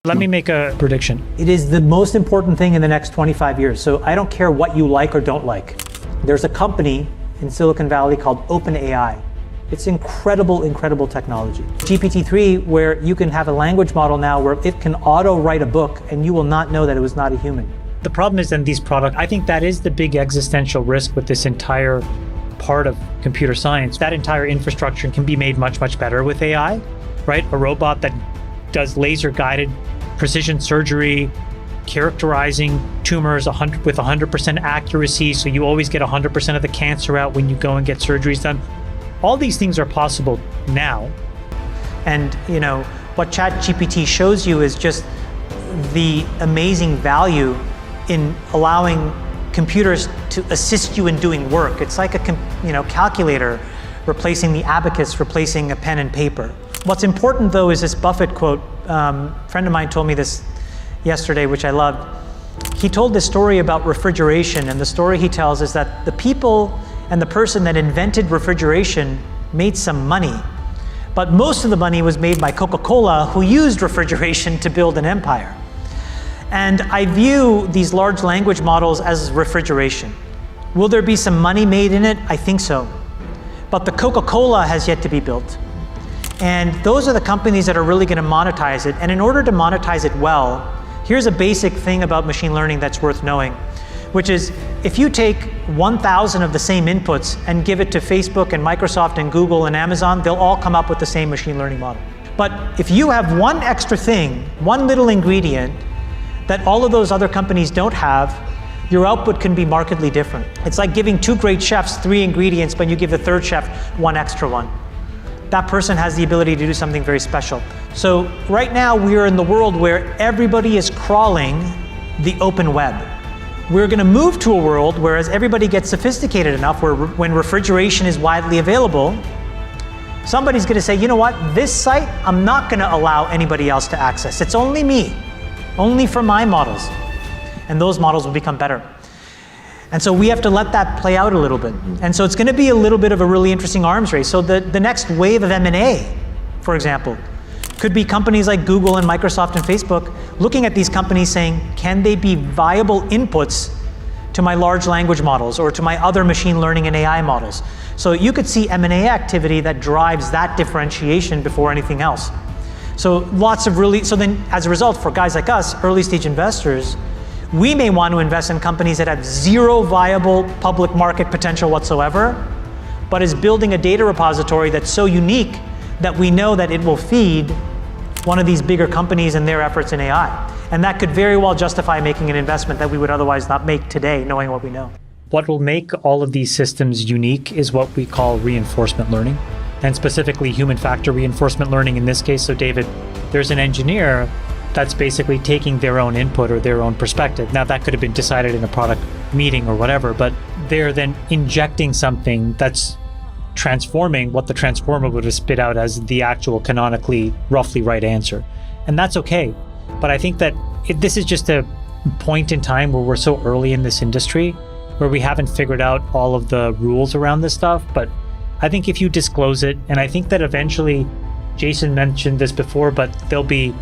Let me make a prediction. It is the most important thing in the next 25 years. So I don't care what you like or don't like. There's a company in Silicon Valley called OpenAI. It's incredible, incredible technology. GPT-3, where you can have a language model now where it can auto-write a book and you will not know that it was not a human. The problem is in these products, I think that is the big existential risk with this entire part of computer science. That entire infrastructure can be made much, much better with AI, right? A robot that does laser-guided precision surgery, characterizing tumors with 100% accuracy, so you always get 100% of the cancer out when you go and get surgeries done. All these things are possible now. And what ChatGPT shows you is just the amazing value in allowing computers to assist you in doing work. It's like a calculator replacing the abacus, replacing a pen and paper. What's important though is this Buffett quote. A friend of mine told me this yesterday, which I loved. He told this story about refrigeration, and the story he tells is that the people and the person that invented refrigeration made some money, but most of the money was made by Coca-Cola, who used refrigeration to build an empire. And I view these large language models as refrigeration. Will there be some money made in it? I think so. But the Coca-Cola has yet to be built. And those are the companies that are really going to monetize it. And in order to monetize it well, here's a basic thing about machine learning that's worth knowing, which is if you take 1,000 of the same inputs and give it to Facebook and Microsoft and Google and Amazon, they'll all come up with the same machine learning model. But if you have one extra thing, one little ingredient that all of those other companies don't have, your output can be markedly different. It's like giving 2 great chefs 3 ingredients, but you give the 3rd chef 1 extra one. That person has the ability to do something very special. So right now we are in the world where everybody is crawling the open web. We're going to move to a world where as everybody gets sophisticated enough, where when refrigeration is widely available, somebody's going to say, you know what, this site, I'm not going to allow anybody else to access. It's only me, only for my models. And those models will become better. And so we have to let that play out a little bit. And so it's going to be a little bit of a really interesting arms race. So the next wave of M&A, for example, could be companies like Google and Microsoft and Facebook looking at these companies saying, can they be viable inputs to my large language models or to my other machine learning and AI models? So you could see M&A activity that drives that differentiation before anything else. So then as a result, for guys like us, early stage investors, we may want to invest in companies that have 0 viable public market potential whatsoever, but is building a data repository that's so unique that we know that it will feed one of these bigger companies and their efforts in AI. And that could very well justify making an investment that we would otherwise not make today, knowing what we know. What will make all of these systems unique is what we call reinforcement learning, and specifically human factor reinforcement learning in this case. So David, there's an engineer that's basically taking their own input or their own perspective. Now that could have been decided in a product meeting or whatever, but they're then injecting something that's transforming what the transformer would have spit out as the actual canonically roughly right answer. And that's okay. But I think that this is just a point in time where we're so early in this industry where we haven't figured out all of the rules around this stuff. But I think if you disclose it, and I think that eventually, Jason mentioned this before, but there'll be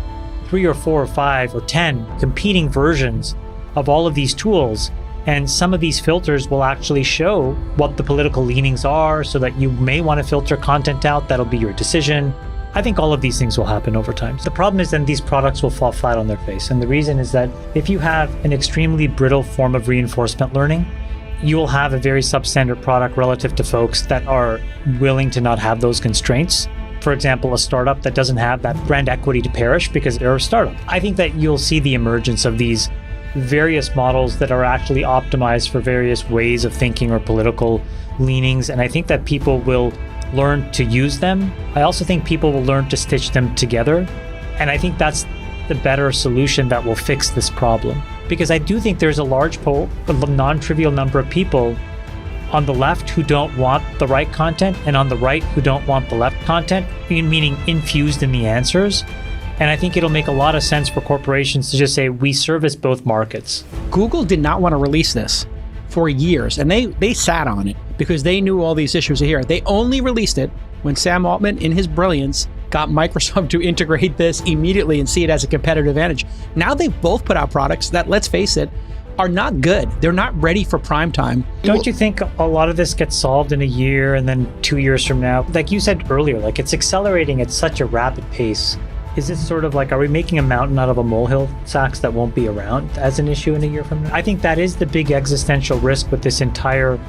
3 or 4 or 5 or 10 competing versions of all of these tools. And some of these filters will actually show what the political leanings are so that you may want to filter content out. That'll be your decision. I think all of these things will happen over time. The problem is then these products will fall flat on their face. And the reason is that if you have an extremely brittle form of reinforcement learning, you will have a very substandard product relative to folks that are willing to not have those constraints. For example, a startup that doesn't have that brand equity to perish because they're a startup. I think that you'll see the emergence of these various models that are actually optimized for various ways of thinking or political leanings. And I think that people will learn to use them. I also think people will learn to stitch them together. And I think that's the better solution that will fix this problem. Because I do think there's a large pool, a non-trivial number of people on the left who don't want the right content and on the right who don't want the left content, meaning infused in the answers. And I think it'll make a lot of sense for corporations to just say, we service both markets. Google did not want to release this for years, and they sat on it because they knew all these issues are here. They only released it when Sam Altman, in his brilliance, got Microsoft to integrate this immediately and see it as a competitive advantage. Now they've both put out products that, let's face it, are not good. They're not ready for prime time. Don't you think a lot of this gets solved in a year and then 2 years from now? Like you said earlier, like it's accelerating at such a rapid pace. Is it sort of like, are we making a mountain out of a molehill, Sachs, that won't be around as an issue in a year from now? I think that is the big existential risk with this entire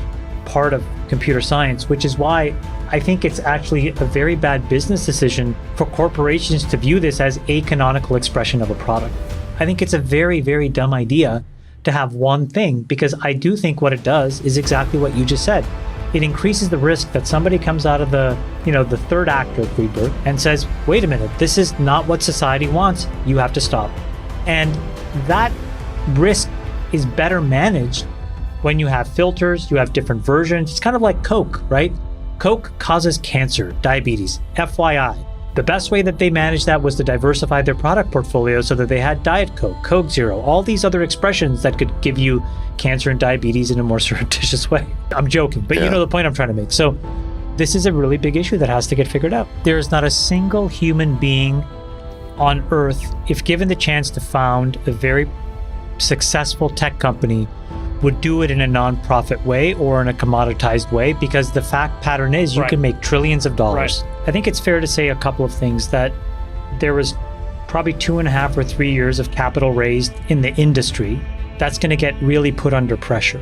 part of computer science, which is why I think it's actually a very bad business decision for corporations to view this as a canonical expression of a product. I think it's a very, very dumb idea to have one thing, because I do think what it does is exactly what you just said. It increases the risk that somebody comes out of the third act of Rebirth and says, wait a minute, this is not what society wants. You have to stop. And that risk is better managed when you have filters, you have different versions. It's kind of like Coke, right? Coke causes cancer, diabetes, FYI. The best way that they managed that was to diversify their product portfolio so that they had Diet Coke, Coke Zero, all these other expressions that could give you cancer and diabetes in a more surreptitious way. I'm joking, but you know the point I'm trying to make. So this is a really big issue that has to get figured out. There is not a single human being on Earth, if given the chance to found a very successful tech company, would do it in a non-profit way or in a commoditized way, because the fact pattern is you can make trillions of dollars. I think it's fair to say a couple of things, that there was probably 2.5 or 3 years of capital raised in the industry that's going to get really put under pressure.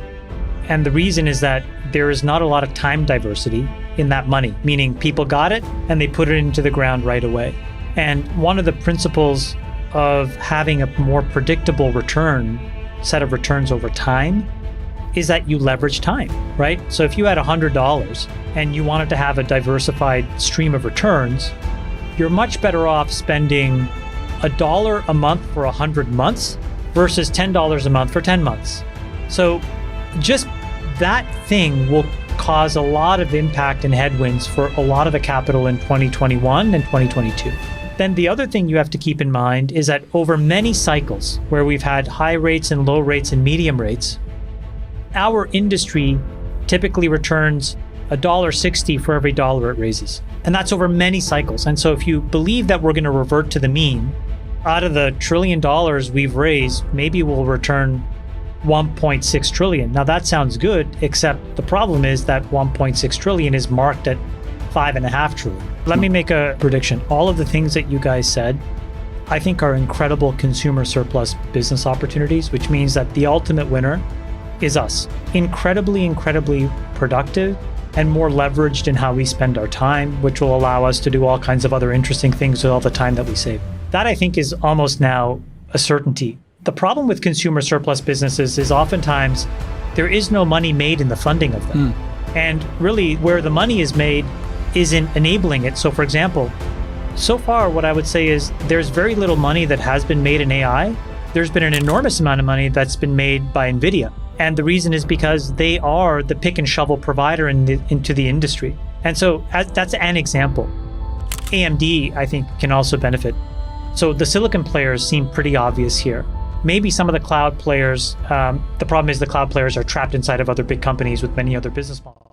And the reason is that there is not a lot of time diversity in that money, meaning people got it and they put it into the ground right away. And one of the principles of having a more predictable set of returns over time is that you leverage time, right? So if you had $100 and you wanted to have a diversified stream of returns, you're much better off spending $1 a month for 100 months versus $10 a month for 10 months. So just that thing will cause a lot of impact and headwinds for a lot of the capital in 2021 and 2022. Then the other thing you have to keep in mind is that over many cycles where we've had high rates and low rates and medium rates, our industry typically returns $1.60 for every dollar it raises. And that's over many cycles. And so if you believe that we're going to revert to the mean, out of the $1 trillion we've raised, maybe we'll return 1.6 trillion. Now that sounds good, except the problem is that 1.6 trillion is marked at 5.5 trillion. Let me make a prediction. All of the things that you guys said, I think are incredible consumer surplus business opportunities, which means that the ultimate winner is us. Incredibly, incredibly productive and more leveraged in how we spend our time, which will allow us to do all kinds of other interesting things with all the time that we save. That I think is almost now a certainty. The problem with consumer surplus businesses is oftentimes there is no money made in the funding of them. And really where the money is made is in enabling it. So for example, so far what I would say is there's very little money that has been made in AI. There's been an enormous amount of money that's been made by NVIDIA. And the reason is because they are the pick and shovel provider into the industry. And so that's an example. AMD, I think, can also benefit. So the silicon players seem pretty obvious here. Maybe some of the cloud players, the problem is the cloud players are trapped inside of other big companies with many other business models.